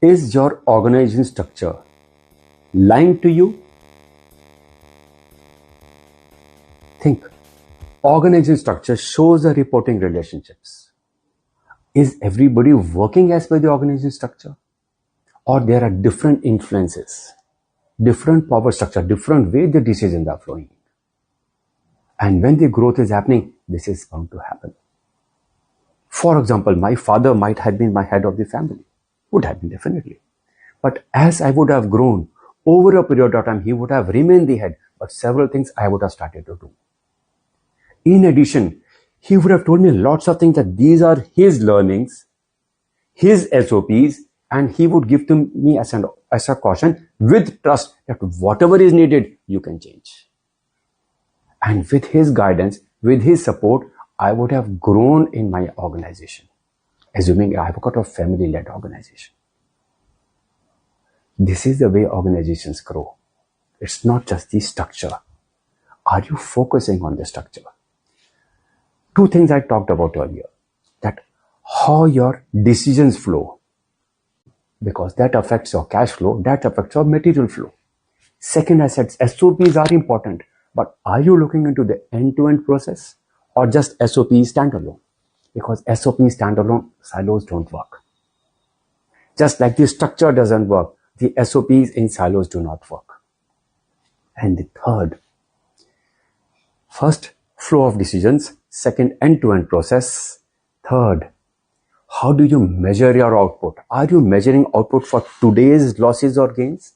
Is your organization structure lying to you? Think. Organization structure shows the reporting relationships. Is everybody working as per the organization structure? Or there are different influences, different power structure, different way the decisions are flowing. And when the growth is happening, this is bound to happen. For example, my father might have been my head of the family. Would have been, definitely. But as I would have grown, over a period of time, he would have remained the head. But several things I would have started to do. In addition, he would have told me lots of things that these are his learnings, his SOPs, and he would give to me as a caution with trust that whatever is needed, you can change. And with his guidance, with his support, I would have grown in my organization, assuming I've got a family-led organization. This is the way organizations grow. It's not just the structure. Are you focusing on the structure? Two things I talked about earlier, that how your decisions flow, because that affects your cash flow, that affects your material flow. Second, I said SOPs are important, but are you looking into the end-to-end process or just SOP standalone? Because SOP standalone, silos don't work. Just like the structure doesn't work, the SOPs in silos do not work. And the third, first, flow of decisions. Second, end-to-end process. Third, how do you measure your output? Are you measuring output for today's losses or gains?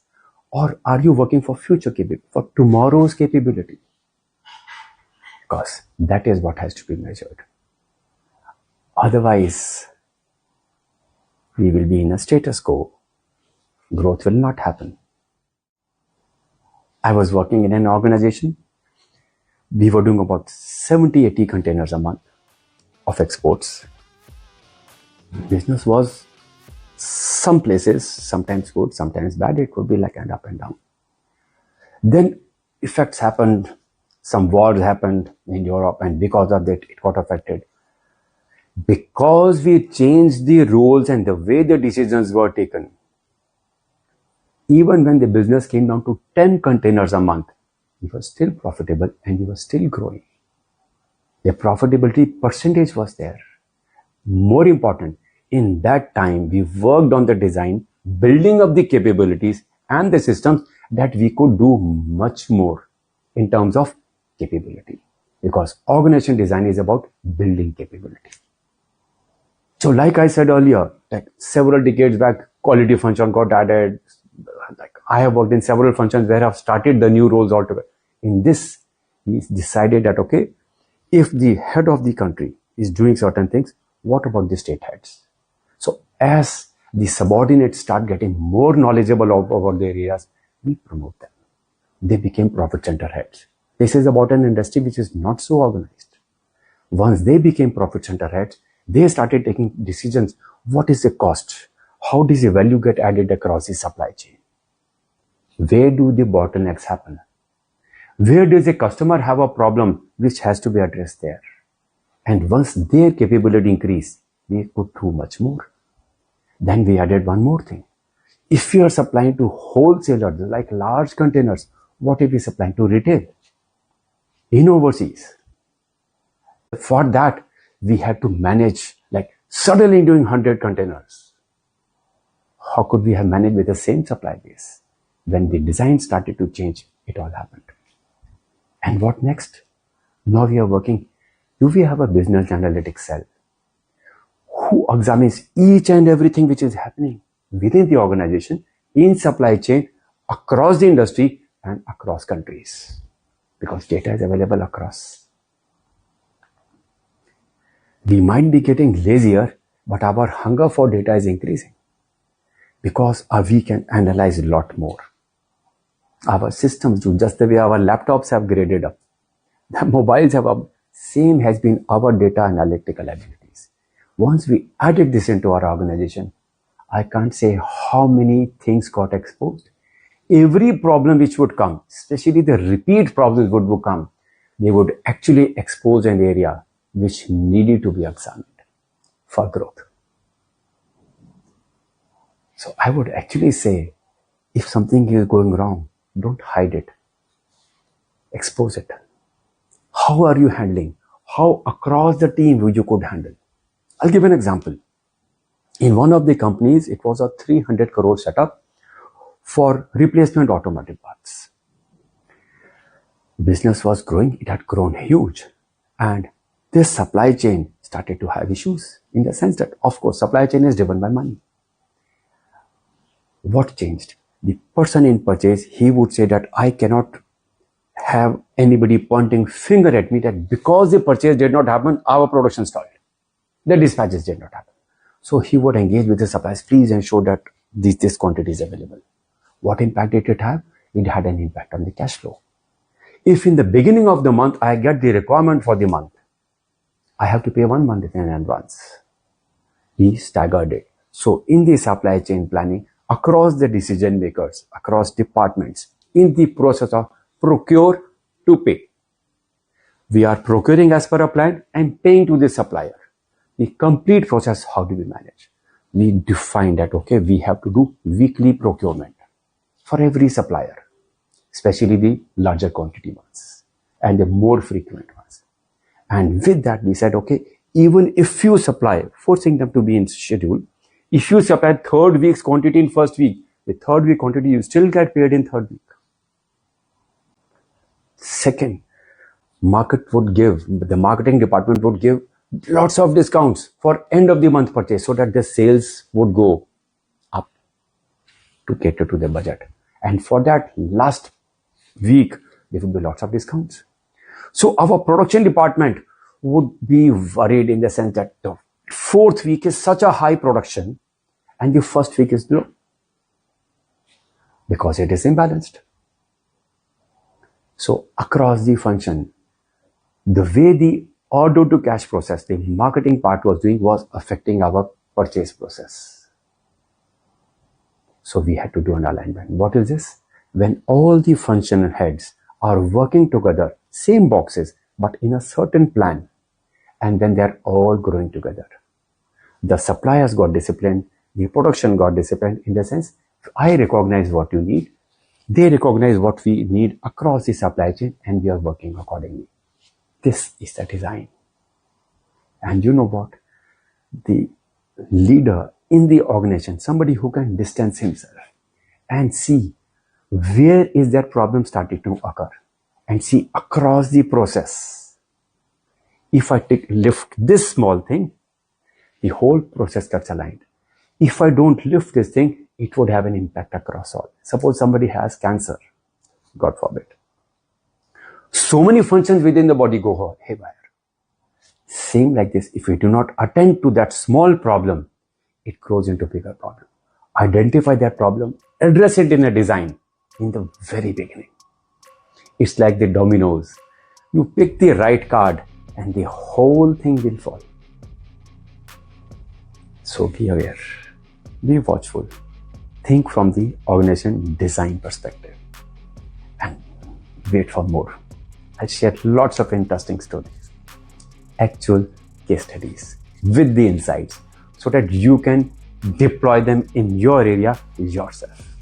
Or are you working for future capability, for tomorrow's capability? Because that is what has to be measured. Otherwise, we will be in a status quo. Growth will not happen. I was working in an organization. We were doing about 70-80 containers a month of exports. Business was some places, sometimes good, sometimes bad. It could be like an up and down. Then effects happened. Some wars happened in Europe, and because of that, it got affected. Because we changed the rules and the way the decisions were taken, even when the business came down to 10 containers a month, we were still profitable and we were still growing. The profitability percentage was there. More important, in that time, we worked on the design, building up the capabilities and the systems that we could do much more in terms of capability. Because organization design is about building capability. So like I said earlier, like several decades back, quality function got added. Like I have worked in several functions where I've started the new roles altogether. In this, we decided that, okay, if the head of the country is doing certain things, what about the state heads? So as the subordinates start getting more knowledgeable about the areas, we promote them. They became profit center heads. This is about an industry which is not so organized. Once they became profit center heads, they started taking decisions. What is the cost? How does the value get added across the supply chain? Where do the bottlenecks happen? Where does a customer have a problem which has to be addressed there? And once their capability increased, we could do much more. Then we added one more thing. If we are supplying to wholesalers like large containers, what if we supplying to retail in overseas? For that, we had to manage, like suddenly doing 100 containers. How could we have managed with the same supply base? When the design started to change, it all happened. And what next? Now we are working. Do we have a business analytics cell who examines each and everything which is happening within the organization, in supply chain, across the industry and across countries? Because data is available across. We might be getting lazier, but our hunger for data is increasing because we can analyze a lot more. Our systems do, just the way our laptops have graded up. The mobiles have same has been our data analytical abilities. Once we added this into our organization, I can't say how many things got exposed. Every problem which would come, especially the repeat problems would come, they would actually expose an area which needed to be examined for growth. So I would actually say, if something is going wrong, don't hide it. Expose it. How are you handling? How across the team you could handle? I'll give an example. In one of the companies, it was a 300 crore setup for replacement automotive parts. Business was growing, it had grown huge. And this supply chain started to have issues in the sense that, of course, supply chain is driven by money. What changed? The person in purchase, he would say that I cannot have anybody pointing finger at me that because the purchase did not happen, our production stalled. The dispatches did not happen. So he would engage with the suppliers, please ensure that this quantity is available. What impact did it have? It had an impact on the cash flow. If in the beginning of the month, I get the requirement for the month, I have to pay 1 month in advance. He staggered it. So in the supply chain planning, across the decision makers, across departments, in the process of procure to pay, we are procuring as per a plan and paying to the supplier. The complete process, how do we manage? We define that, okay, we have to do weekly procurement for every supplier, especially the larger quantity ones and the more frequent ones. And with that, we said, okay, even if you supply, forcing them to be in schedule, if you supply third week's quantity in first week, the third week quantity, you still get paid in third week. Second, the marketing department would give lots of discounts for end of the month purchase so that the sales would go up to cater to the budget. And for that last week, there would be lots of discounts. So our production department would be worried in the sense that the fourth week is such a high production and the first week is low because it is imbalanced. So across the function, the way the order to cash process, the marketing part was doing was affecting our purchase process. So we had to do an alignment. What is this? When all the functional heads are working together, same boxes, but in a certain plan, and then they're all growing together. The suppliers got disciplined, the production got disciplined in the sense, I recognize what you need, they recognize what we need across the supply chain, and we are working accordingly. This is the design. And you know what? The leader in the organization, somebody who can distance himself and see where is that problem starting to occur and see across the process. If I lift this small thing, the whole process gets aligned. If I don't lift this thing, it would have an impact across all. Suppose somebody has cancer, God forbid. So many functions within the body go haywire. Same like this, if we do not attend to that small problem, it grows into a bigger problem. Identify that problem, address it in a design in the very beginning. It's like the dominoes. You pick the right card and the whole thing will fall. So be aware, be watchful, think from the organization design perspective and wait for more. I share lots of interesting stories, actual case studies with the insights so that you can deploy them in your area yourself.